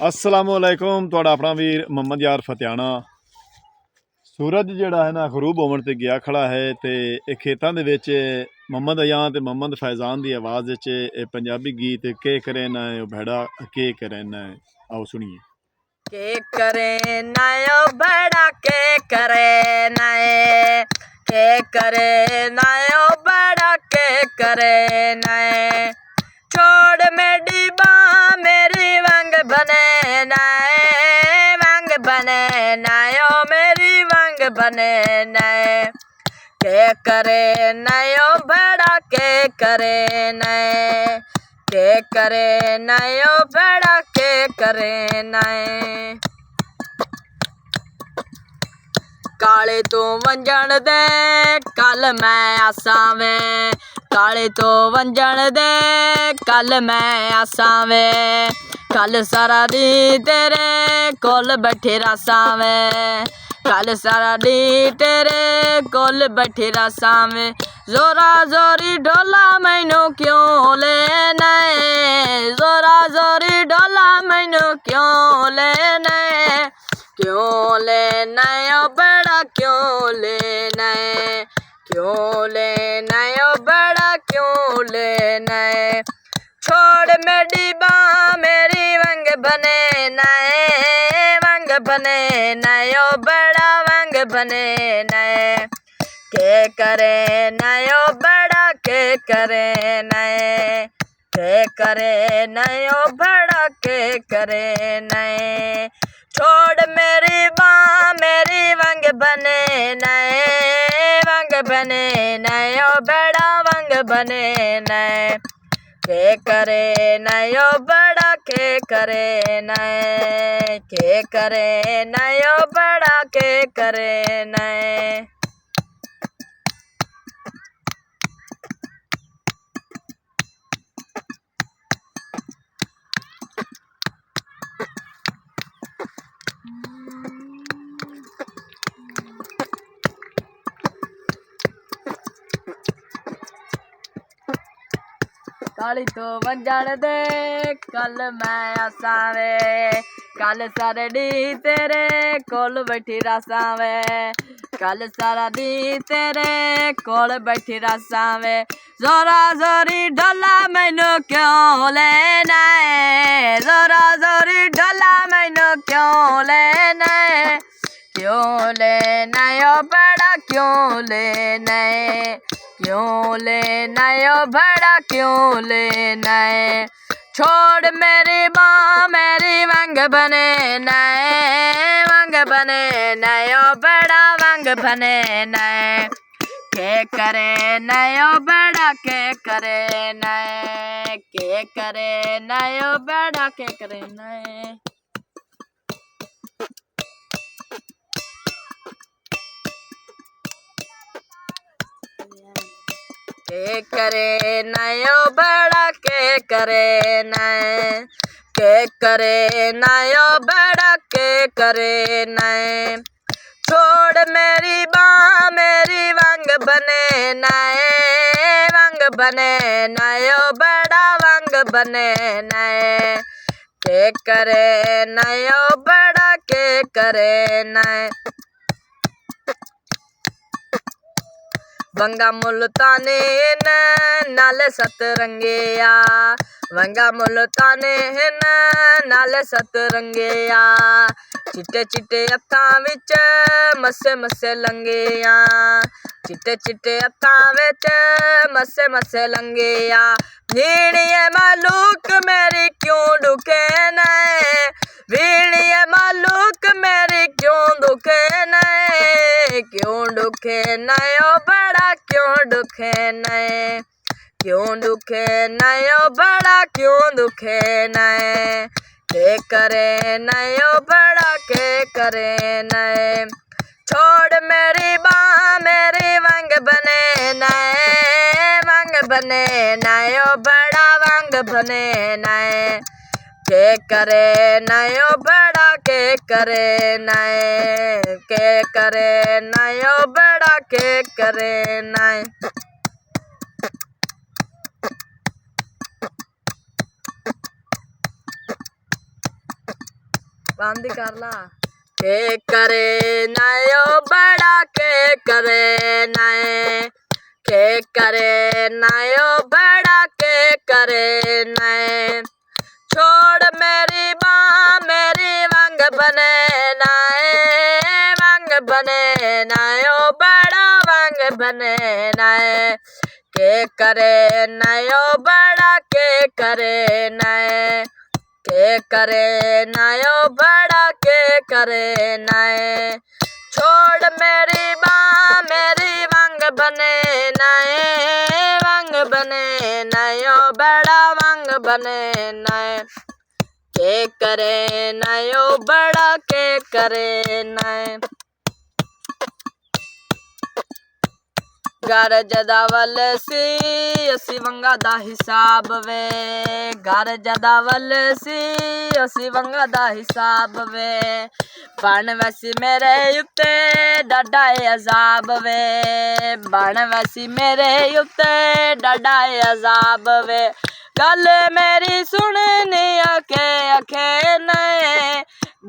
असलामुअलैकुम तुहाडा अपना वीर मोहम्मद यार फतियाना। सूरज जिहड़ा है ना खरूब होवन ते गया खड़ा है ते खेतां दे विच मोहम्मद अयान ते मोहम्मद फैजान दी आवाज़ च पंजाबी गीत के करे ना भेड़ा के करे ना, आओ सुनिए। के करे ना ओ भेड़ा के करे ना, के करे ना ओ भेड़ा के करे ना, छोड़ मेरी बाँ मेरी वंग बने ना, वंग बने ना ओ मेरी वंग बने ना, के करे ना ओ भेड़ा के करे ना, के करे ना ओ भेड़ा के करे ना। काले तो वंजन दे कल मैं आसां वे, काले तो वंजन दे कल मैं आसां वे, कल सारा दी तेरे कोल बैठे रासां वे, कल सारा दी तेरे कोल बैठे रासां वे, जोरा जोरी ढोला मैनू क्यों लेना है, जोरा जोरी ढोला मैनू क्यों लेना है, क्यों लेना ओ बड़ा क्यों लेना है, क्यों लेना ओ बड़ा क्यों लेना है, छोड़ मेरी बाँ मेरी वंग बने नए, वंग बने नए ओ बड़ा वंग बने नए, के करे नए ओ बड़ा के करे नए, के करे नए ओ बड़ा के करे नए, छोड़ मेरी बाँ मेरी वंग बने नए, वंग बने नए ओ बड़ा वंग बने नए, के करे नए ओ बड़ा के करे नए, के करे नए ओ बड़ा के करे नए। काली तो वंजन दे कल मैं आसां वे, कल सारे दी तेरे कोल बैठी रासां वे, कल सारा दी तेरे कोल बैठी रासां वे, जोरा जोरी ढोला मैनू क्यों लेना है, जोरा जोरी ढोला मैनू क्यों लेना है, क्यों लेना ओ बड़ा क्यों लेना है, क्यों लेना ओ बड़ा क्यों लेना है, छोड़ मेरी बाँ मेरी वंग बने नए, वंग बने नए ओ बड़ा वंग बने नए, के करे नए ओ बड़ा के करे नए, के करे नए ओ बड़ा के करे नए। के करे नए ओ बड़ा के करे नए, के करे नए ओ बड़ा के करे नए, छोड़ मेरी बाँ मेरी वंग बने नए, वंग बने नए ओ बड़ा वंग बने नए, के करे नए ओ बड़ा के करे नए। वंगा मुल्ताने नाल सतरंगिया, वंगा मुल्ताने नाल सतरंगिया, चिट्टे चिट्टे हत्थां विच मस्से मस्से लंगिया, चिट्टे चिट्टे हत्थां विच मस्से मस्से लंगिया, वीणिए मालूक मेरी क्यों दुखे नए, वीणिए मालूक मेरी क्यों दुखे नए, क्यों दुखे नए ओ बड़ा क्यों दुखे नए, क्यों दुखे नए ओ बड़ा क्यों दुखे नए, के करे नए ओ बड़ा के करे नए, छोड़ मेरी बाँ मेरी वंग बने नए, वंग बने नए ओ बड़ा वंग बने नए, के करे नए ओ बड़ा के करे नए, के करे नए ओ बड़ा के करे नए। बंद कर ला। के करे नयो बड़ा के करे नए, के करे नयो बड़ा के करे नए। छोड़ मेरी माँ मेरी वंग बने नाए, वंग बने नयो बड़ा वंग बने नए। के करे नयो बड़ा के करे नए, के करे नयो बड़ा के करे नए। छोड़ मेरी माँ मेरी वंग बने नए, वंग बने नयो बड़ा वंग बने नए। के करे नयो बड़ा के करे नए। घर जदावल सी असी वंगा दा हिसाब वे, घर जदावल सी असी वंगा दा हिसाब वे। बन वैसी मेरे उत्ते डाडा अजाब वे, बन वैसी मेरे उत्ते डाडा अजाब वे। गल मेरी सुननी आखे आखे नए,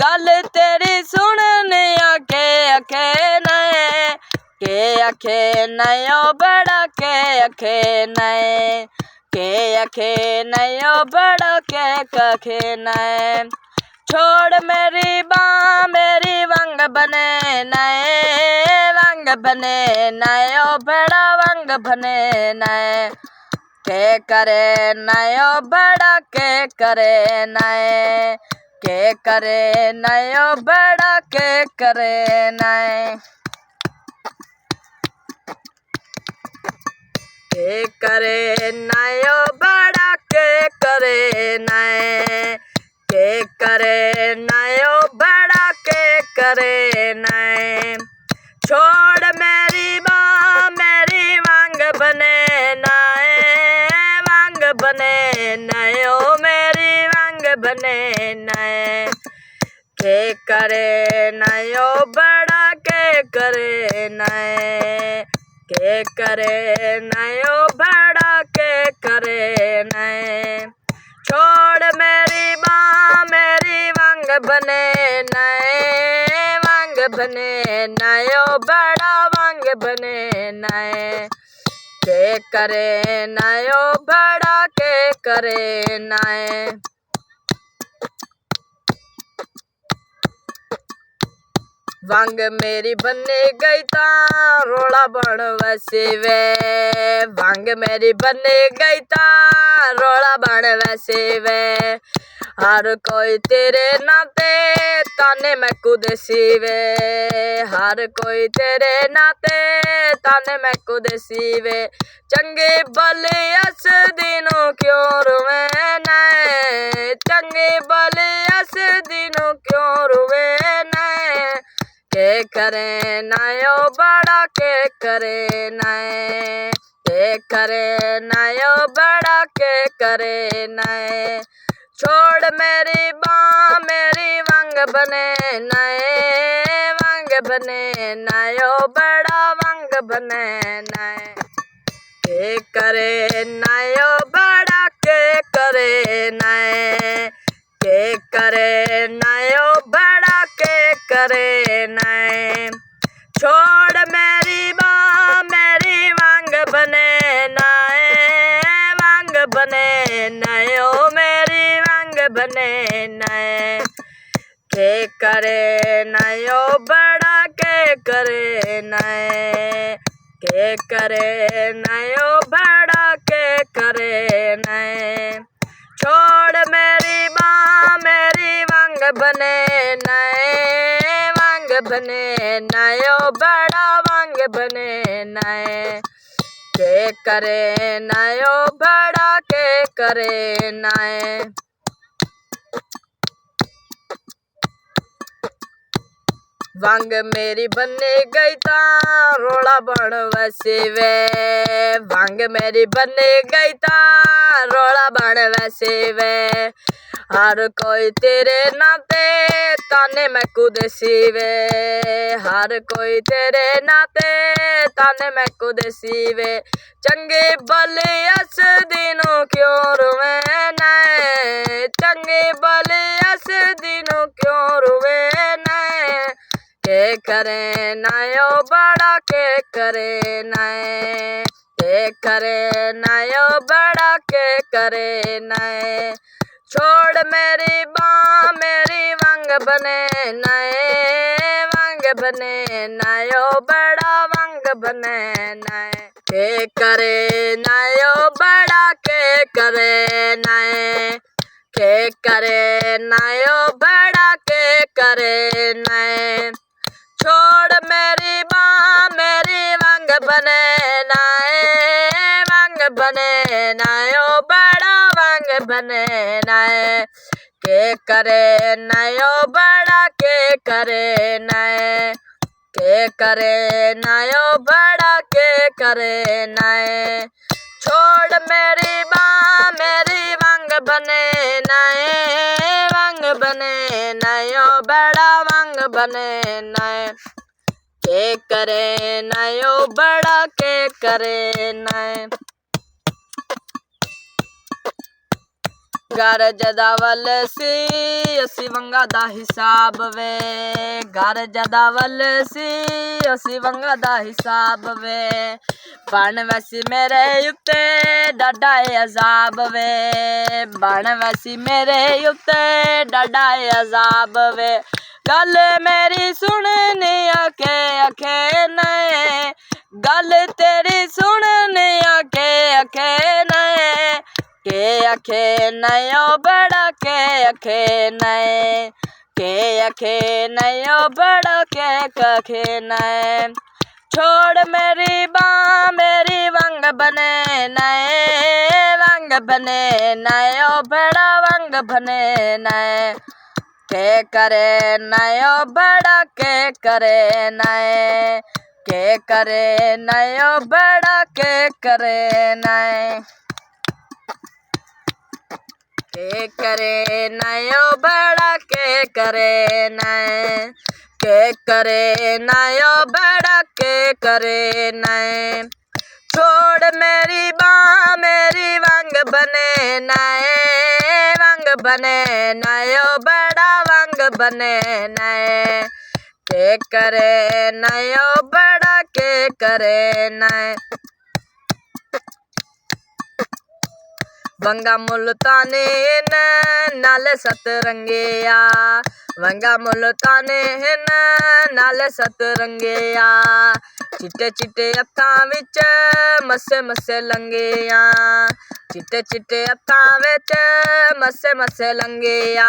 गल तेरी सुननी आखे आखे नए। के आखे नयो बड़ा के आखे नए, के आखे नयो बड़ा के आखे नए। छोड़ मेरी बाँ मेरी वंग बने नए, वंग बने नयो बड़ा वंग बने नए। के करे नयो बड़ा के करे नए, के करे नयो बड़ा के करे नए। के करे नयो बड़ा के करे नए, के करे नयो बड़ा के करे नए। छोड़ मेरी माँ मेरी वंग बने नए, वंग बने नयो मेरी वंग बने नए। के करे नयो बड़ा के करे नए, के करे नयो बड़ा के करे नए। छोड़ मेरी माँ मेरी वंग बने नए, वंग बने नयो बड़ा वंग बने नए। के करे नयो बड़ा के करे नए। वंग मेरी बने गई ता रोला बन वैसे वे, वंग मेरी बने गई ता रोला बन वैसे वे। हर कोई तेरे नाते ताने मैं कुद सीवे, हर कोई तेरे नाते ताने मैं कुद सीवे। चंगे भले अस दिनों क्यों रुवे नए, चंगे भले अस दिनों क्यों रुवे नए। के करे नयो बड़ा के करे नए, के करे नयो बड़ा के करे नए। छोड़ मेरी बाँ मेरी वंग बने नए, वंग बने नयो बड़ा वंग बने नए। के करे नयो बड़ा के करे नए, के करे नयो बड़ा के करे नए। छोड़ मेरी माँ मेरी वंग बने नए, वंग बने नयो मेरी वंग बने नए। के करे नयो बड़ा के करे नए, के करे नयो बड़ा के करे नए। छोड़ मेरी माँ मेरी वंग बने नए, वंग बने नयो बड़ा वंग बने नए। के करे नयो बड़ा के करे नए। वंग मेरी बने गई ता रोला बन वैसे वे, वंग मेरी बने गई ता रोला बन वैसे वे। हर कोई तेरे नाते ताने मैं कुद सीवे, हर कोई तेरे नाते ताने मैं कुद सीवे। चंगे भले अस दिनों क्यों रुवे नए, चंगे भले अस दिनों क्यों करे नयो बड़ा के करे नए के करे नयो बड़ा के करे नए छोड़ मेरी बाँ मेरी वंग बने नयो बड़ा वंग बने नए के करे नयो बड़ा के करे नए के करे नयो बड़ा के करे नए छोड़ मेरी बाँ मेरी वंग बने नयो बड़ा वंग बने नए के करे नयो बड़ा के करे नए के करे नयो बड़ा के करे नए छोड़ मेरी बाँ मेरी वंग बने नयो बड़ा वंग बने नए के करे नयो बड़ा के करे नए घर जदावल सी असी वंगा दा हिसाब वे घर जदावल सी असी वंगा दा हिसाब वे बन वैसी मेरे उत्ते डाडा अजाब वे बन वैसी मेरे उत्ते डाडा अजाब वे गल मेरी सुननी अखे नए गल तेरी सुननी अखे नए के अखे नयो बड़ा के अखे नए के अखे नयो बड़ा के अखे नए छोड़ मेरी बाँ मेरी वंग बने नयो बड़ा वंग बने नए के करे नयो बड़ा के करे नए के करे नयो बड़ा के करे नए के करे नयो बड़ा के करे नए के करे नयो बड़ा के करे नए छोड़ मेरी बाँ मेरी वंग बने नयो बड़ा वंग बने नए के करे नयो बड़ा के करे नए वंगा मुल्ताने नाल सतरंगिया वंगा मुल्ताने नाल सतरंगिया चिट्टे चिट्टे हत्थां विच मस्से मस्से लंगिया चिट्टे चिट्टे हत्थां विच मस्से मस्से लंगिया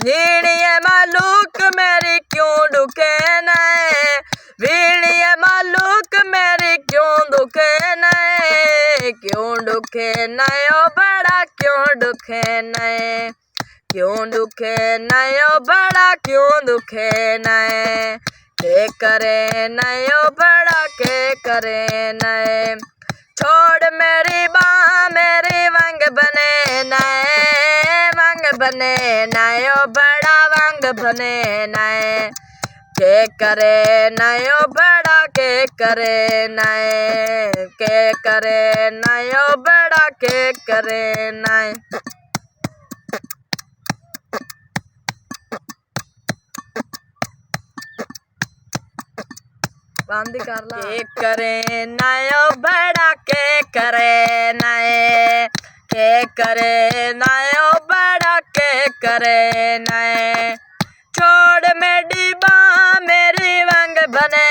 भीड़िए मालूक मेरी क्यों दुखे नए भीड़िए मालूक मेरी क्यों दुखे नए क्यों दुखे नयो बड़ा क्यों दुखे नए क्यों दुखे नयो बड़ा क्यों दुखे नए के करे नयो बड़ा के करे नए छोड़ मेरी बाँ मेरी वंग बने नयो बड़ा वंग बने नए के करे नयो बड़ा के करे नए के करे नयो बड़ा के करे नए बंद कर ला के करे नयो बड़ा के करे नए के करे नयो बड़ा के करे नए छोड़ मेरी बाँ मेरी वंग बने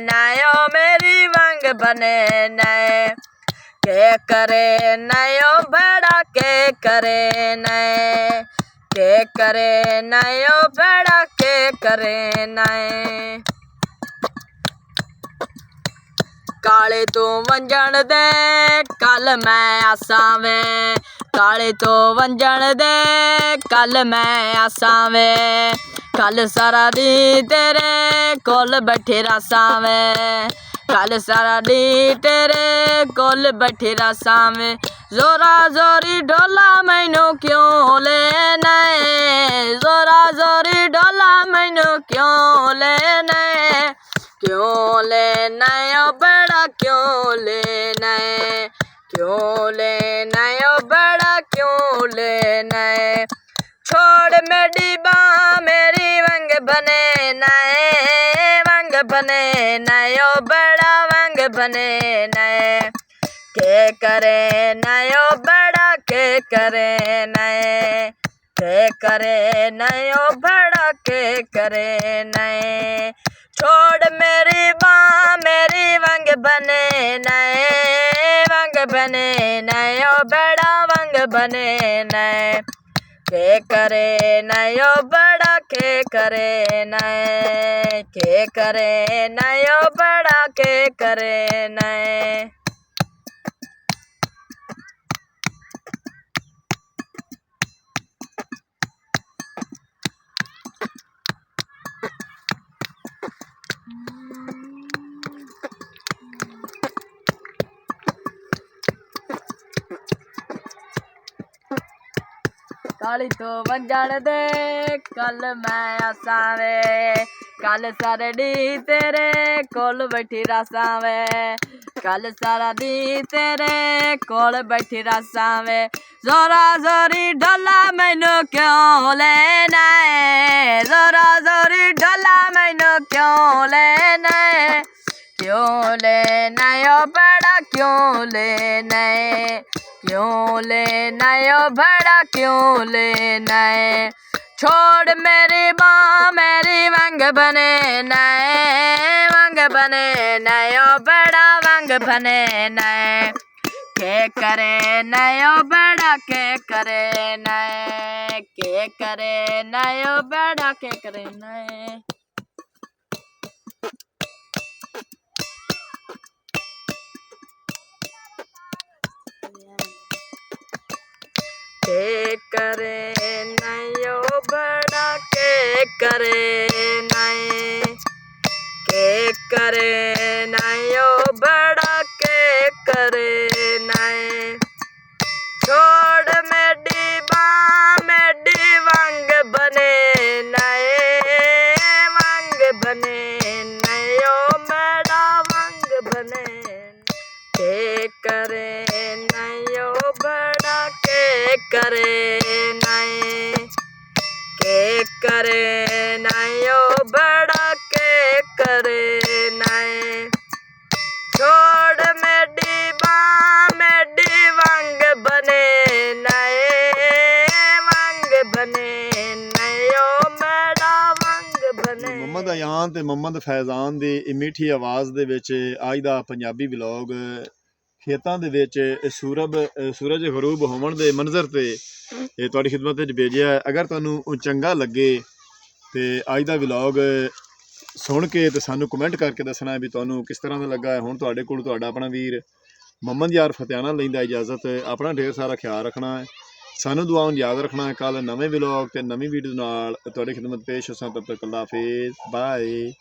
नयो मेरी वंग बने नए के करे नयो बड़ा के करे नए के करे नयो बड़ा के करे नए काले तो वंजन दे कल मैं आसावे काले तो वंजन दे कल मैं आसावे कल सारा दी तेरे कोल बैठे रासावे कल सारा दी तेरे कोल बैठे रासावे जोरा जोरी ढोला मैनू क्यों लेना जोरा जोरी ढोला मैनू क्यों लेना क्यों लेना ओ बड़ा क्यों लेना क्यों लेना ओ बड़ा क्यों लेना छोड़ मेरी बाँ मेरी वंग बने नयो बड़ा वंग बने नए के करे नयो बड़ा के करे नए के करे नयो बड़ा के करे नए छोड़ मेरी बाँ मेरी वंग बने नयो बड़ा वंग बने नए के करे नयो बड़ा के करे नए के करे नयो बड़ा के करे नए काली तो वंजन दे कल मैं आसावे कल सारे डी तेरे कोल बैठी रसावे कल सारा दी तेरे कोल बैठी रसावे जोरा जोरी ढोला मैनू क्यों लेना है जोरा जोरी ढोला मैनू क्यों लेना है क्यों लेना यो बड़ा क्यों लेना है क्यों लेना यो बड़ा क्यों लेना है छोड़ मेरी माँ मेरी वंग बने नयो बड़ा वंग बने नए के करे नयो बड़ा के करे नए के करे नयो बड़ा के करे नए के करे नयो बड़ा के करे नए के करे नयो बड़ा के करे नए छोड़ मेरी बाँ मेरी वंग बने नयो बड़ा वंग बने के करे नयो बड़ा के करे नए के करे नयो बड़ा के करे नए छोड़ मेरी बाँ मेरी वंग बने नयो बड़ा वंग बने ਮੁਹੰਮਦ ਅਯਾਨ ਤੇ ਮੁਹੰਮਦ ਫੈਜ਼ਾਨ ਦੀ ਇਹ ਮਿੱਠੀ ਆਵਾਜ਼ ਦੇ ਵਿੱਚ ਅੱਜ ਦਾ ਪੰਜਾਬੀ ਵਲੌਗ ਖੇਤਾਂ ਦੇ ਵਿੱਚ ਸੂਰਜ ਗਰੂਬ ਹੋਣ ਦੇ ਮੰਜ਼ਰ ਤੇ ਇਹ ਤੁਹਾਡੀ ਖਿਦਮਤ ਵਿੱਚ ਭੇਜਿਆ। ਅਗਰ ਤੁਹਾਨੂੰ ਚੰਗਾ ਲੱਗੇ ਤੇ ਅੱਜ ਦਾ ਵਲੌਗ ਸੁਣ ਕੇ ਤੇ ਸਾਨੂੰ ਕਮੈਂਟ ਕਰਕੇ ਦੱਸਣਾ ਵੀ ਤੁਹਾਨੂੰ ਕਿਸ ਤਰ੍ਹਾਂ ਦਾ ਲੱਗਾ ਹੈ। ਹੁਣ ਤੁਹਾਡੇ ਕੋਲ ਤੁਹਾਡਾ ਆਪਣਾ ਵੀਰ ਮੁਹੰਮਦ ਯਾਰ ਫਤਿਆਣਾ ਲੈਂਦਾ ਇਜਾਜ਼ਤ। ਆਪਣਾ ਢੇਰ ਸਾਰਾ ਖਿਆਲ ਰੱਖਣਾ ਹੈ, ਸਾਨੂੰ ਦੁਆਵਾਂ ਯਾਦ ਰੱਖਣਾ ਹੈ। ਕੱਲ ਨਵੇਂ ਵਲੌਗ ਤੇ ਨਵੀਂ ਵੀਡੀਓ ਨਾਲ ਤੁਹਾਡੀ ਖਿਦਮਤ ਪੇਸ਼ ਹੋਸਾਂ। ਤਬ ਤੱਕ ਅੱਲਾ ਹਾਫਿਜ਼, ਬਾਏ।